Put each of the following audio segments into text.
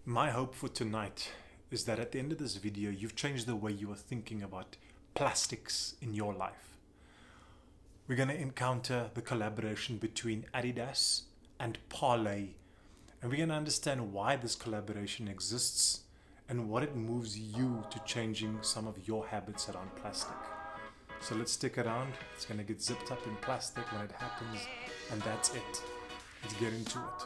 My hope for tonight is that at the end of this video, you've changed the way you are thinking about plastics in your life. We're going to encounter the collaboration between Adidas and Parley, and we're going to understand why this collaboration exists and what it moves you to changing some of your habits around plastic. So let's stick around. It's going to get zipped up in plastic when it happens, and that's it. Let's get into it.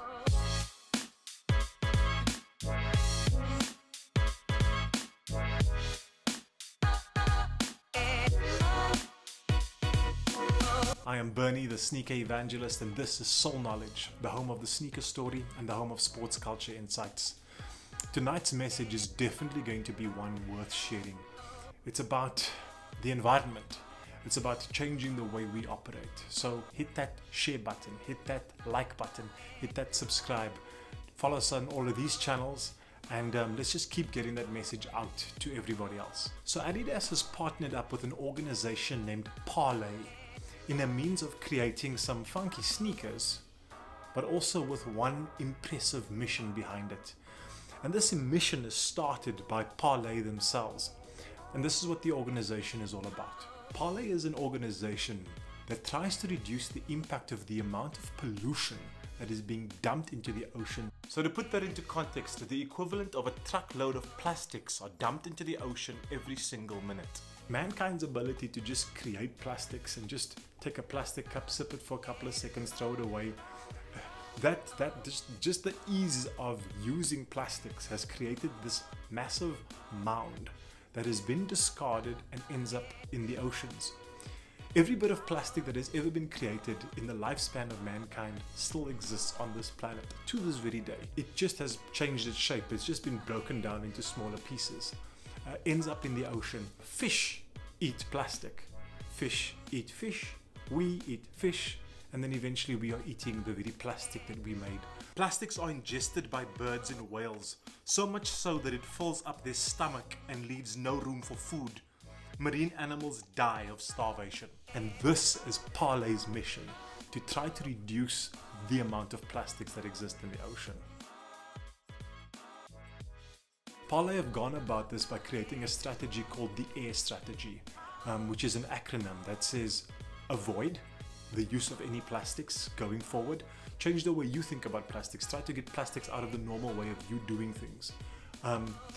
I am Bernie, the sneaker evangelist, and this is Soul Knowledge, the home of the sneaker story and the home of sports culture insights. Tonight's message is definitely going to be one worth sharing. It's about the environment. It's about changing the way we operate. So hit that share button, hit that like button, hit that subscribe. Follow us on all of these channels, and let's just keep getting that message out to everybody else. So Adidas has partnered up with an organization named Parley in a means of creating some funky sneakers, but also with one impressive mission behind it. And this mission is started by Parley themselves. And this is what the organization is all about. Parley is an organization that tries to reduce the impact of the amount of pollution that is being dumped into the ocean. So to put that into context, the equivalent of a truckload of plastics are dumped into the ocean every single minute. Mankind's ability to just create plastics and just take a plastic cup, sip it for a couple of seconds, throw it away, just the ease of using plastics has created this massive mound that has been discarded and ends up in the oceans. Every bit of plastic that has ever been created in the lifespan of mankind still exists on this planet to this very day. It just has changed its shape. It's just been broken down into smaller pieces. Ends up in the ocean. Fish eat plastic. Fish eat fish. We eat fish. And then eventually we are eating the very plastic that we made. Plastics are ingested by birds and whales, so much so that it fills up their stomach and leaves no room for food. Marine animals die of starvation. And this is Parley's mission, to try to reduce the amount of plastics that exist in the ocean. Parley have gone about this by creating a strategy called the AIR strategy, which is an acronym that says avoid the use of any plastics going forward, change the way you think about plastics, try to get plastics out of the normal way of you doing things,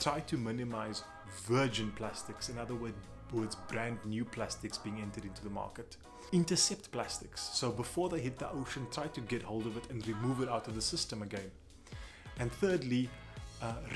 try to minimize virgin plastics, in other words brand new plastics being entered into the market. Intercept plastics, so before they hit the ocean, try to get hold of it and remove it out of the system again. And thirdly,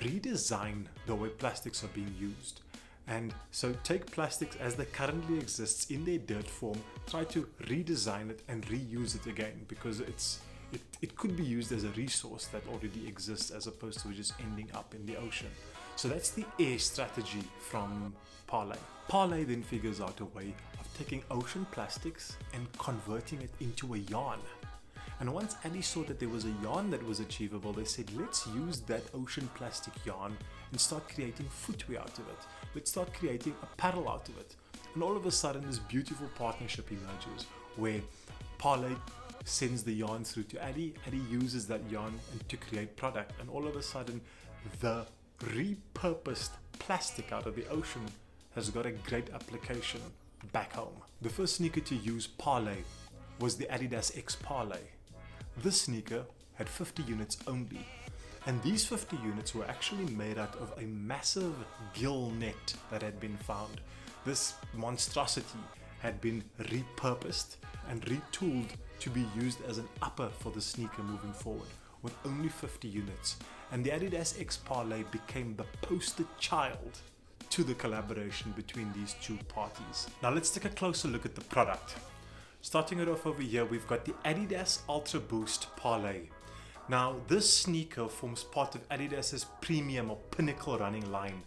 redesign the way plastics are being used. And so take plastics as they currently exists in their dirt form, try to redesign it and reuse it again, because it could be used as a resource that already exists as opposed to just ending up in the ocean. So that's the AIR strategy from Parley. Parley then figures out a way of taking ocean plastics and converting it into a yarn. And once Adi saw that there was a yarn that was achievable, they said, let's use that ocean plastic yarn and start creating footwear out of it. Let's start creating apparel out of it. And all of a sudden, this beautiful partnership emerges where Parley sends the yarn through to Adi. Adi uses that yarn to create product. And all of a sudden, the repurposed plastic out of the ocean has got a great application back home. The first sneaker to use Parley was the Adidas X Parley. This sneaker had 50 units only, and these 50 units were actually made out of a massive gill net that had been found. This monstrosity had been repurposed and retooled to be used as an upper for the sneaker moving forward, with only 50 units. And the Adidas X Parley became the poster child to the collaboration between these two parties. Now let's take a closer look at the product. Starting it off over here, we've got the Adidas Ultra Boost Parley. Now, this sneaker forms part of Adidas's premium or pinnacle running line.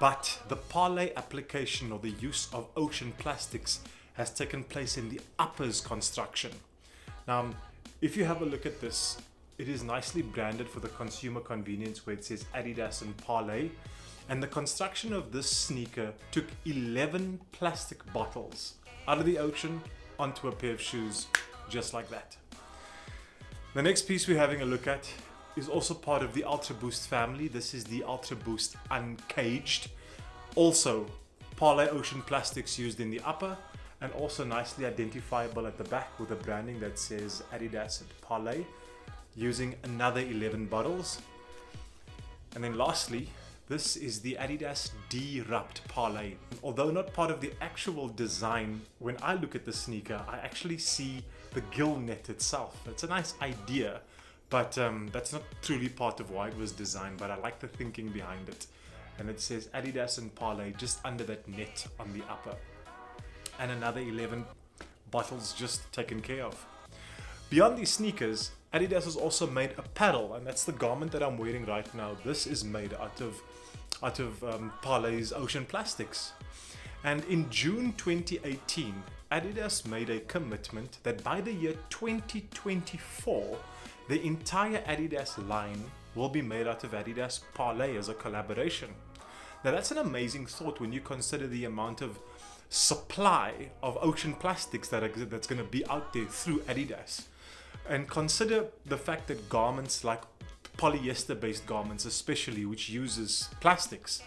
But the Parley application, or the use of ocean plastics, has taken place in the uppers construction. Now, if you have a look at this, it is nicely branded for the consumer convenience where it says Adidas and Parley. And the construction of this sneaker took 11 plastic bottles out of the ocean onto a pair of shoes, just like that. The next piece we're having a look at is also part of the Ultra Boost family. This is the Ultra Boost Uncaged. Also, Parley Ocean plastics used in the upper, and also nicely identifiable at the back with a branding that says Adidas and Parley, using another 11 bottles. And then lastly, this is the Adidas D-Rupt Parley. Although not part of the actual design, when I look at the sneaker, I actually see the gill net itself. It's a nice idea, but that's not truly part of why it was designed, but I like the thinking behind it. And it says Adidas and Parley just under that net on the upper. And another 11 bottles just taken care of. Beyond these sneakers, Adidas has also made apparel, and that's the garment that I'm wearing right now. This is made out of Parley's ocean plastics. And in June 2018, Adidas made a commitment that by the year 2024, the entire Adidas line will be made out of Adidas Parley as a collaboration. Now that's an amazing thought when you consider the amount of supply of ocean plastics that's going to be out there through Adidas. And consider the fact that garments like polyester based garments especially, which uses plastics,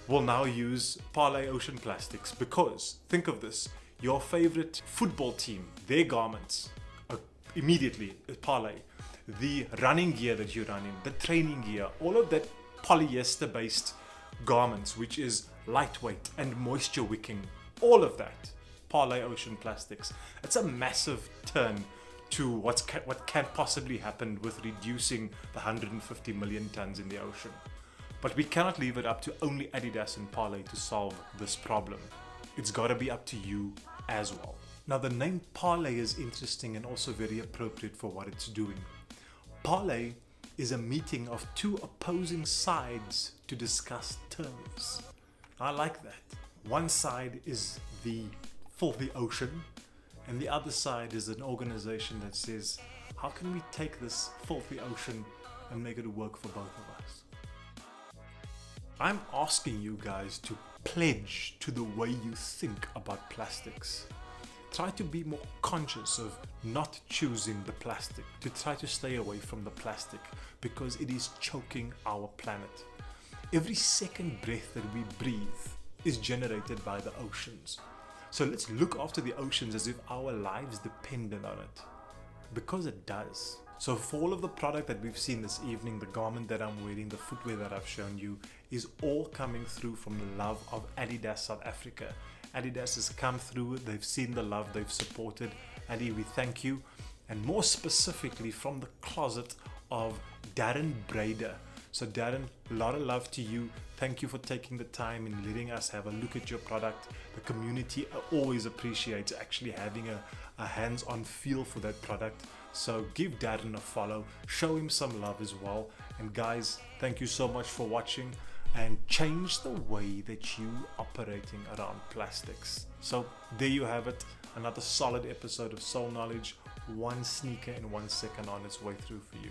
will now use Parley ocean plastics, because think of this, your favorite football team, their garments are immediately Parley. The running gear that you run in, the training gear, all of that polyester based garments, which is lightweight and moisture wicking, all of that Parley ocean plastics. It's a massive turn to what can possibly happen with reducing the 150 million tons in the ocean. But we cannot leave it up to only Adidas and Parley to solve this problem. It's got to be up to you as well. Now the name Parley is interesting and also very appropriate for what it's doing. Parley is a meeting of two opposing sides to discuss terms. I like that. One side is the filthy ocean, and the other side is an organization that says, how can we take this filthy ocean and make it work for both of us? I'm asking you guys to pledge to the way you think about plastics. Try to be more conscious of not choosing the plastic, to try to stay away from the plastic, because it is choking our planet. Every second breath that we breathe is generated by the oceans. So let's look after the oceans as if our lives depended on it, because it does. So for all of the product that we've seen this evening, the garment that I'm wearing, the footwear that I've shown you, is all coming through from the love of Adidas South Africa. Adidas has come through, they've seen the love, they've supported. Adi, we thank you. And more specifically from the closet of Darren Brader. So Darren, a lot of love to you. Thank you for taking the time and letting us have a look at your product. The community always appreciates actually having a hands-on feel for that product. So give Darren a follow, show him some love as well. And guys, thank you so much for watching, and change the way that you operating around plastics. So there you have it, another solid episode of Soul Knowledge, one sneaker in 1 second on its way through for you.